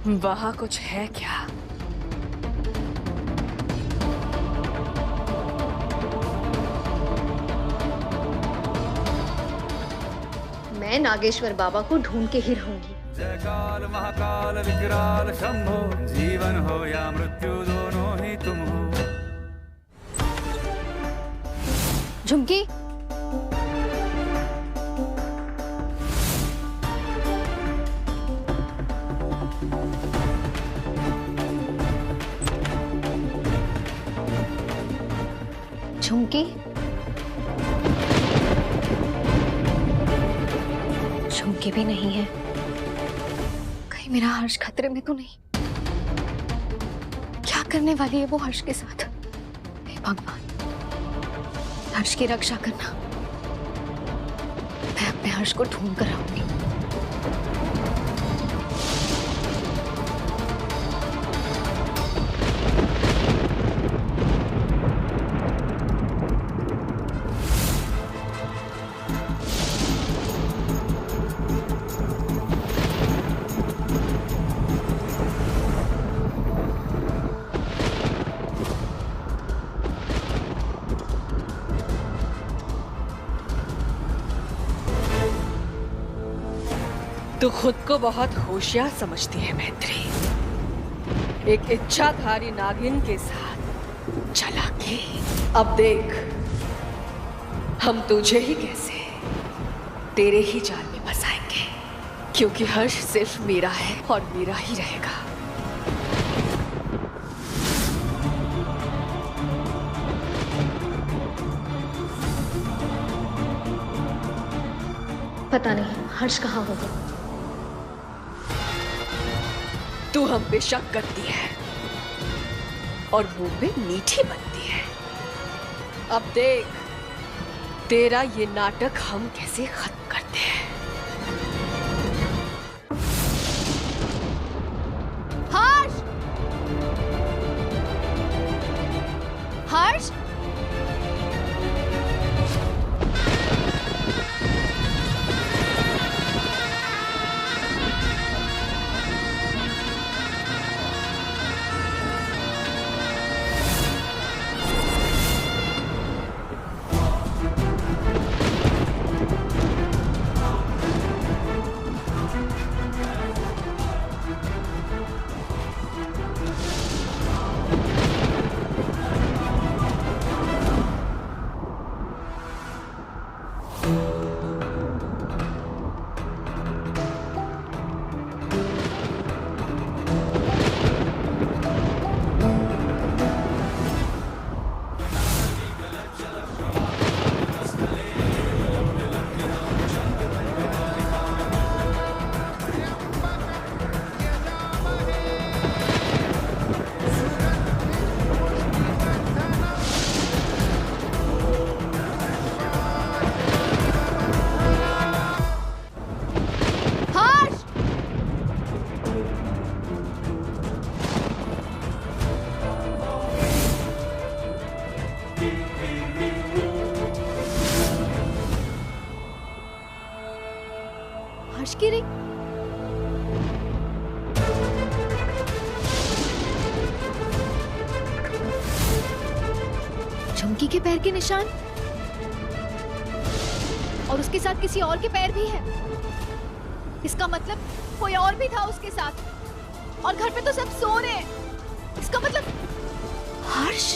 वहां कुछ है क्या? मैं नागेश्वर बाबा को ढूंढ के ही रहूंगी। जय काल महाकाल विकराल शंभो, जीवन हो या मृत्यु दोनों ही तुम हो। झुमकी, झुमकी, झुमकी भी नहीं है। कहीं मेरा हर्ष खतरे में तो नहीं? क्या करने वाली है वो हर्ष के साथ? हे भगवान, हर्ष की रक्षा करना। मैं अपने हर्ष को ढूंढ कर आऊंगी। तू खुद को बहुत होशियार समझती है मैत्री। एक इच्छाधारी नागिन के साथ चला के अब देख हम तुझे ही कैसे तेरे ही जाल में फंसाएंगे, क्योंकि हर्ष सिर्फ मेरा है और मेरा ही रहेगा। पता नहीं हर्ष कहाँ होगा। तू हम पे शक करती है और मुंह में मीठी बनती है। अब देख तेरा ये नाटक हम कैसे खत्म करते हैं। हर्ष! हर्ष! हर्ष की रिंग। झुमकी के पैर के निशान और उसके साथ किसी और के पैर भी है। इसका मतलब कोई और भी था उसके साथ और घर पे तो सब सो रहे हैं। इसका मतलब हर्ष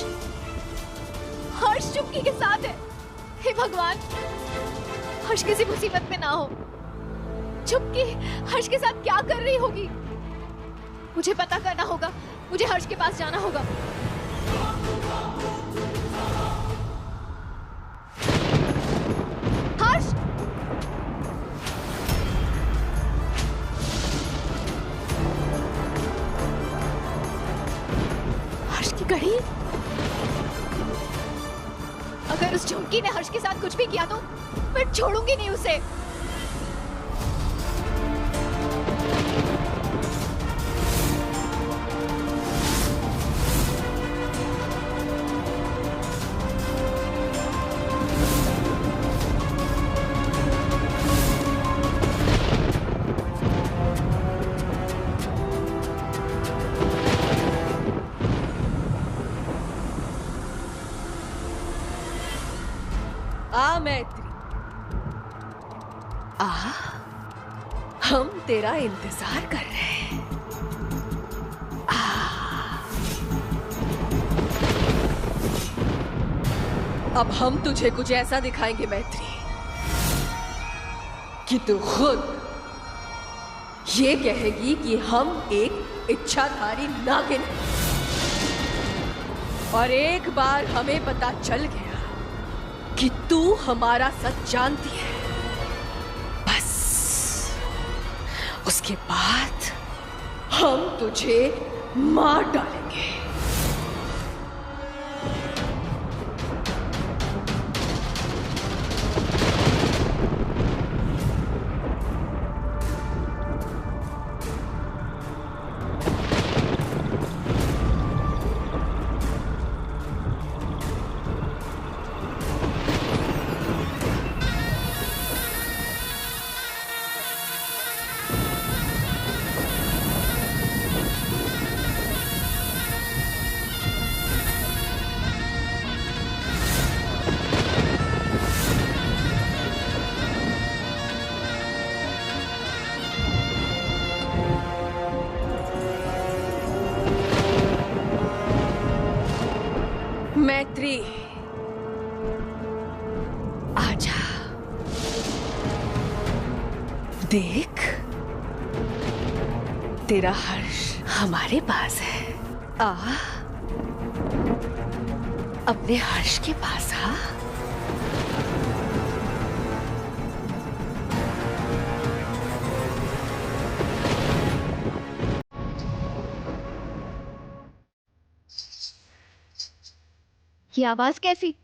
हर्ष झुमकी के साथ है। हे भगवान, हर्ष किसी मुसीबत में ना हो। झुमकी हर्ष के साथ क्या कर रही होगी? मुझे पता करना होगा। मुझे हर्ष के पास जाना होगा। हर्ष! हर्ष की घड़ी। अगर उस झुमकी ने हर्ष के साथ कुछ भी किया तो मैं छोड़ूंगी नहीं उसे। आ, हम तेरा इंतजार कर रहे हैं। अब हम तुझे कुछ ऐसा दिखाएंगे मैत्री कि तू खुद ये कहेगी कि हम एक इच्छाधारी नागिन हैं। और एक बार हमें पता चल गया कि तू हमारा सच जानती है, बस उसके बाद हम तुझे मार डालेंगे। मैत्री, आजा, देख तेरा हर्ष हमारे पास है। आ, अपने हर्ष के पास आ। ये आवाज कैसी?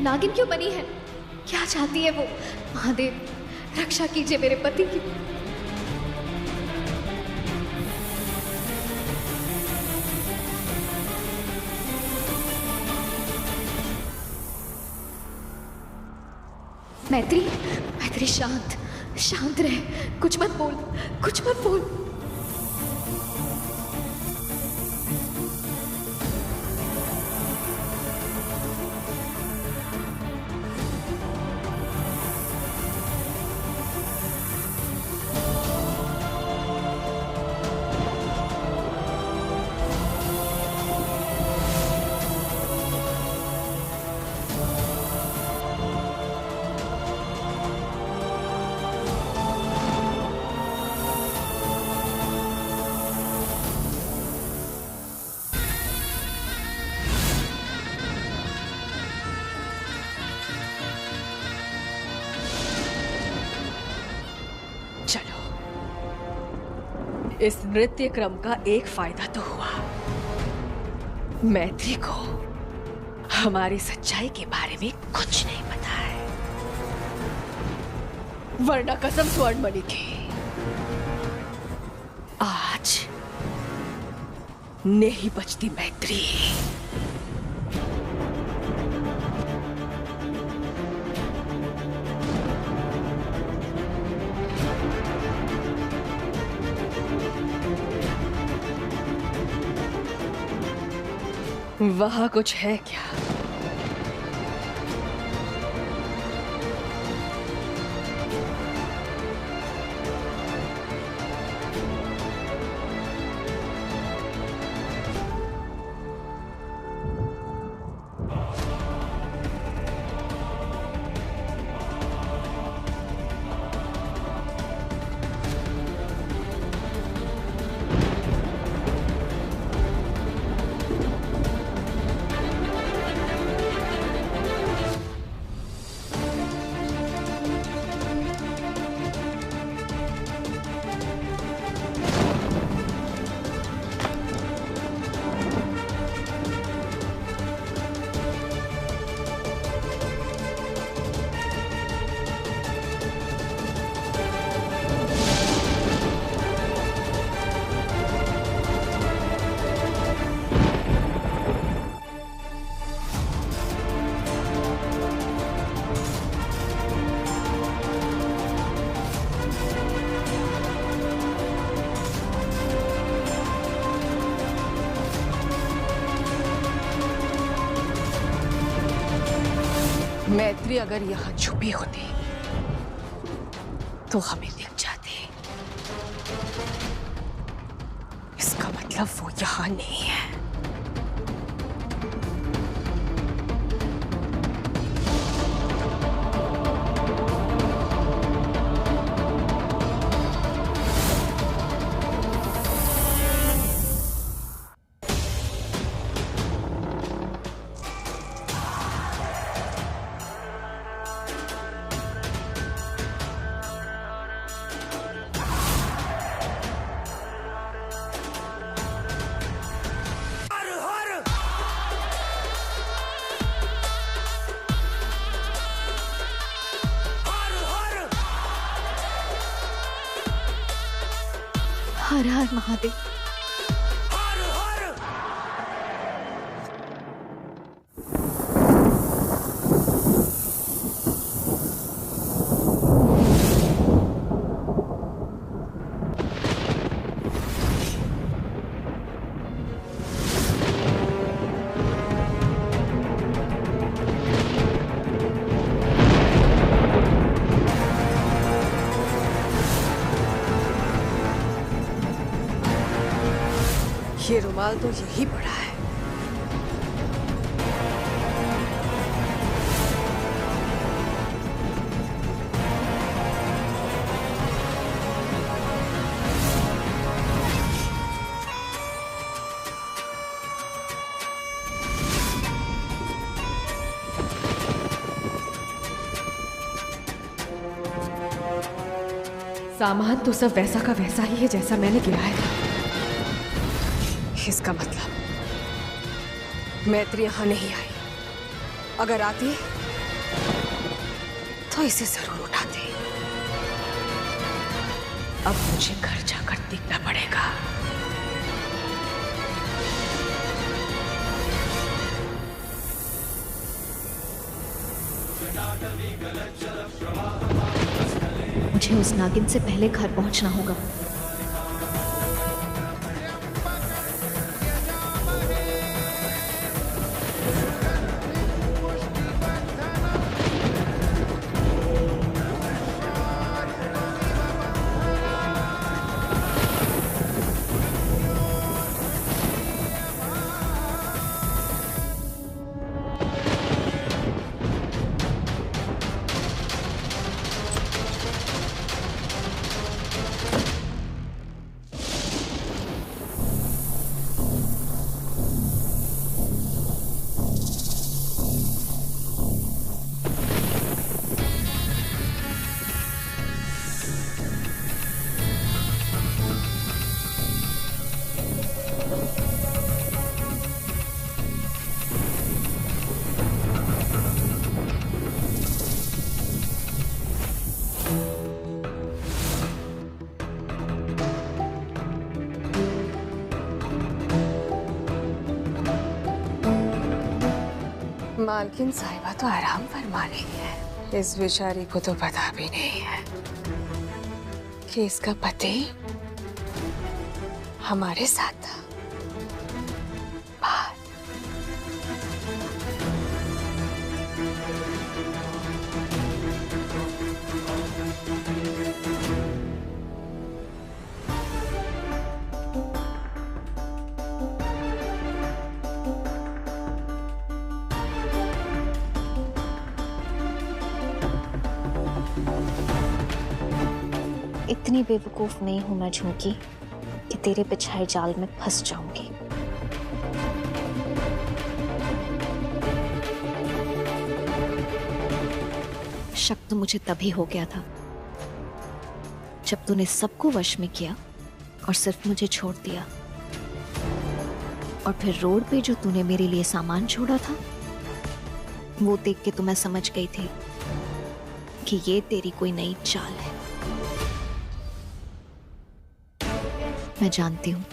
नागिन क्यों बनी है? क्या चाहती है वो? महादेव, रक्षा कीजिए मेरे पति की। मैत्री, मैत्री शांत, शांत रहे, कुछ मत बोल, कुछ मत बोल। चलो, इस नृत्य क्रम का एक फायदा तो हुआ। मैत्री को हमारी सच्चाई के बारे में कुछ नहीं पता है, वरना कसम स्वर्णमणि की आज नहीं बचती मैत्री। वहां कुछ है क्या? मैत्री अगर यहां छुपी होती तो हमें दिख जाती। इसका मतलब वो यहां नहीं है। हर हर महादेव। ये रुमाल तो यही पड़ा है। सामान तो सब वैसा का वैसा ही है जैसा मैंने गिराया था। इसका मतलब मैत्री यहां नहीं आई। अगर आती तो इसे जरूर उठाती। अब मुझे घर जाकर देखना पड़ेगा। मुझे उस नागिन से पहले घर पहुंचना होगा। मालकिन साहिबा तो आराम फरमा रही है। इस बेचारी को तो पता भी नहीं है कि इसका पति हमारे साथ था बाहर। इतनी बेवकूफ नहीं हूं मैं झुमकी कि तेरे बिछाए जाल में फंस जाऊंगी। शक तो मुझे तभी हो गया था जब तूने सबको वश में किया और सिर्फ मुझे छोड़ दिया। और फिर रोड पे जो तूने मेरे लिए सामान छोड़ा था वो देख के तो मैं समझ गई थी कि ये तेरी कोई नई चाल है। मैं जानती हूँ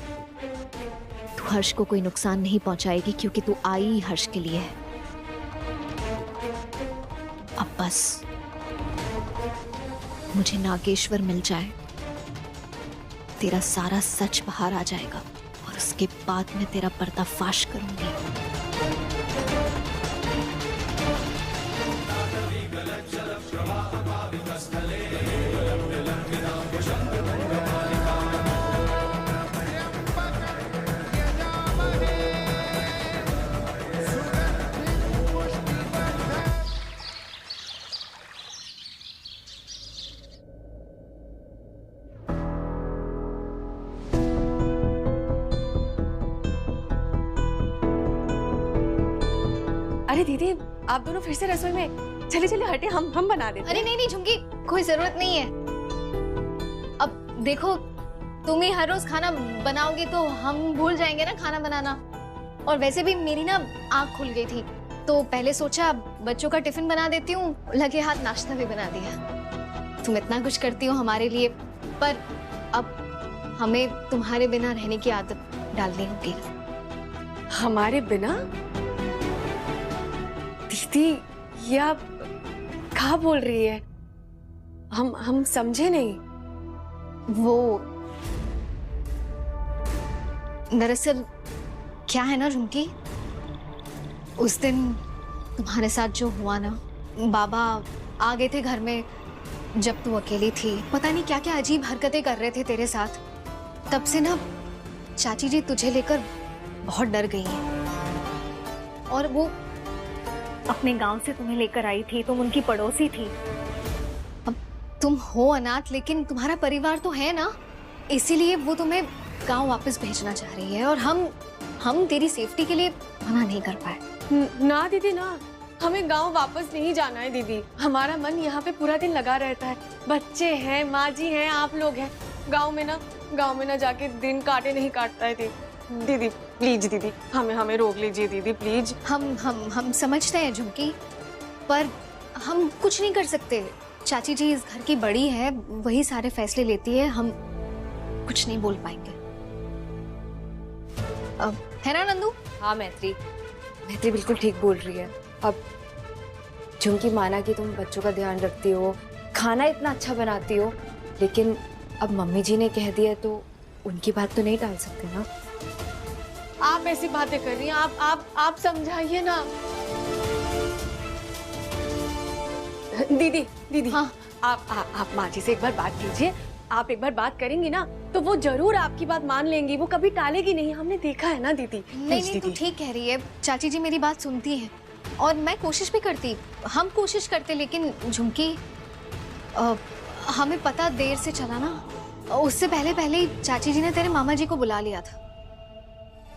तू हर्ष को कोई नुकसान नहीं पहुंचाएगी क्योंकि तू आई ही हर्ष के लिए है। अब बस मुझे नागेश्वर मिल जाए, तेरा सारा सच बाहर आ जाएगा और उसके बाद मैं तेरा पर्दाफाश करूंगी। अरे दीदी, आप दोनों फिर से रसोई में। चलिए चलिए हटे, हम बना देते। अरे नहीं नहीं झुमकी, कोई जरूरत नहीं है। अब देखो तुम ही हर रोज खाना बनाओगी तो हम भूल जाएंगे ना खाना बनाना। और वैसे भी मेरी ना आँख खुल गई थी तो पहले सोचा बच्चों का टिफिन बना देती हूँ, लगे हाथ नाश्ता भी बना दिया। तुम इतना कुछ करती हो हमारे लिए, पर अब हमें तुम्हारे बिना रहने की आदत डालनी होगी। हमारे बिना? दीदी ये आप क्या बोल रही है? हम समझे नहीं। वो दरअसल क्या है ना झुमकी, उस दिन तुम्हारे साथ जो हुआ ना, बाबा आ गए थे घर में जब तू अकेली थी। पता नहीं क्या क्या अजीब हरकतें कर रहे थे तेरे साथ। तब से ना चाची जी तुझे लेकर बहुत डर गई हैं। और वो अपने गांव से तुम्हें लेकर आई थी, तुम उनकी पड़ोसी थी। अब तुम हो अनाथ लेकिन तुम्हारा परिवार तो है ना, इसीलिए वो तुम्हें गांव वापस भेजना चाह रही है। और हम तेरी सेफ्टी के लिए मना नहीं कर पाए। ना दीदी ना, हमें गांव वापस नहीं जाना है दीदी। हमारा मन यहाँ पे पूरा दिन लगा रहता है। बच्चे हैं, माँ जी हैं, आप लोग हैं। गांव में ना जाके दिन काटे नहीं काटता है दीदी। प्लीज दीदी, हमें रोक लीजिए दीदी प्लीज। हम समझते हैं झुमकी, पर हम कुछ नहीं कर सकते। चाची जी इस घर की बड़ी है, वही सारे फैसले लेती है, हम कुछ नहीं बोल पाएंगे। अब है ना नंदू? हाँ मैत्री बिल्कुल ठीक बोल रही है। अब झुमकी माना कि तुम बच्चों का ध्यान रखती हो, खाना इतना अच्छा बनाती हो, लेकिन अब मम्मी जी ने कह दिया तो उनकी बात तो नहीं टाल सकते ना। आप ऐसी बातें कर रही हैं, आप समझाइए ना दीदी। हाँ आप माँ जी से एक बार बात कीजिए। आप एक बार बात करेंगी ना तो वो जरूर आपकी बात मान लेंगी, वो कभी टालेगी नहीं। हमने देखा है ना दीदी। नहीं तू ठीक कह रही है, चाची जी मेरी बात सुनती है और मैं कोशिश भी करती, हम कोशिश करते, लेकिन झुमकी हमें पता देर से चला ना, उससे पहले ही चाची जी ने तेरे मामा जी को बुला लिया था।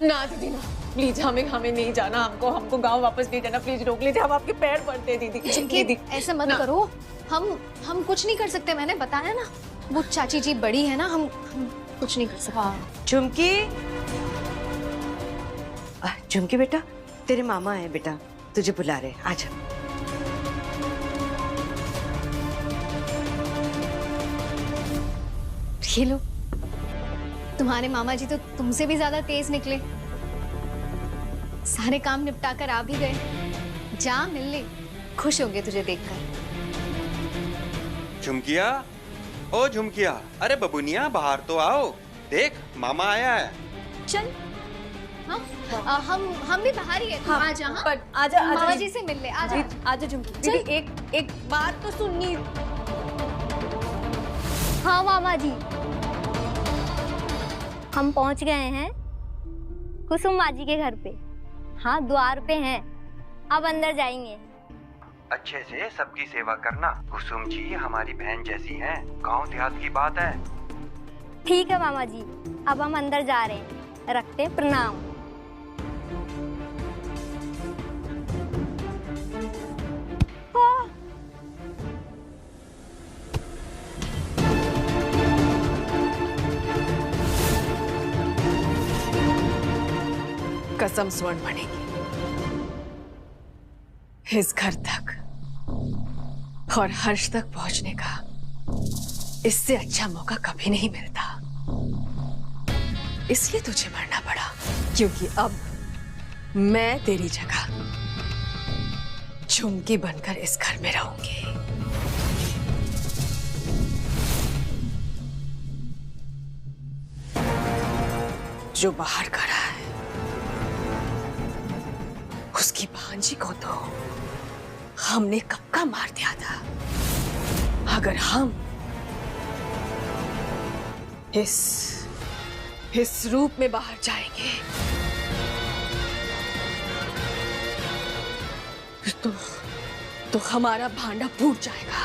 ना दीदी ना, प्लीज हमें नहीं जाना, हमको गांव वापस नहीं जाना। प्लीज रोक लीजिए, हम आपके पैर पड़ते हैं दीदी। दीदी ऐसा मत करो, हम कुछ नहीं कर सकते। मैंने बताया ना, वो चाची जी बड़ी है ना, हम कुछ नहीं कर सकते। हाँ। झुमकी बेटा, तेरे मामा है बेटा, तुझे बुला रहे, आजा। ये लो, तुम्हारे मामा जी तो तुमसे भी ज्यादा तेज निकले, सारे काम निपटा कर आ भी गए। जा मिल ले, खुश होंगे तुझे देखकर। झुमकिया, ओ झुमकिया, अरे बबुनिया बाहर तो आओ, देख मामा आया है। चल। हाँ, हम भी बाहर ही है, तू आ जा। हाँ? पर आजा मामा जी से मिल ले, आ जा। आजा झुमकी दीदी, एक बात तो सुननी। हाँ मामा जी, हम पहुंच गए हैं कुसुम माँ जी के घर पे। हाँ, द्वार पे हैं, अब अंदर जाएंगे। अच्छे से सबकी सेवा करना, कुसुम जी हमारी बहन जैसी हैं, गांव देहात की बात है। ठीक है मामा जी, अब हम अंदर जा रहे हैं, रखते प्रणाम। कसम स्वर्ण बनेगी, इस घर तक और हर्ष तक पहुंचने का इससे अच्छा मौका कभी नहीं मिलता। इसलिए तुझे मरना पड़ा, क्योंकि अब मैं तेरी जगह झुमकी बनकर इस घर में रहूंगी। जो बाहर खड़ा है उसकी भांजी को तो हमने कब का मार दिया था। अगर हम इस रूप में बाहर जाएंगे तो हमारा भांडा फूट जाएगा।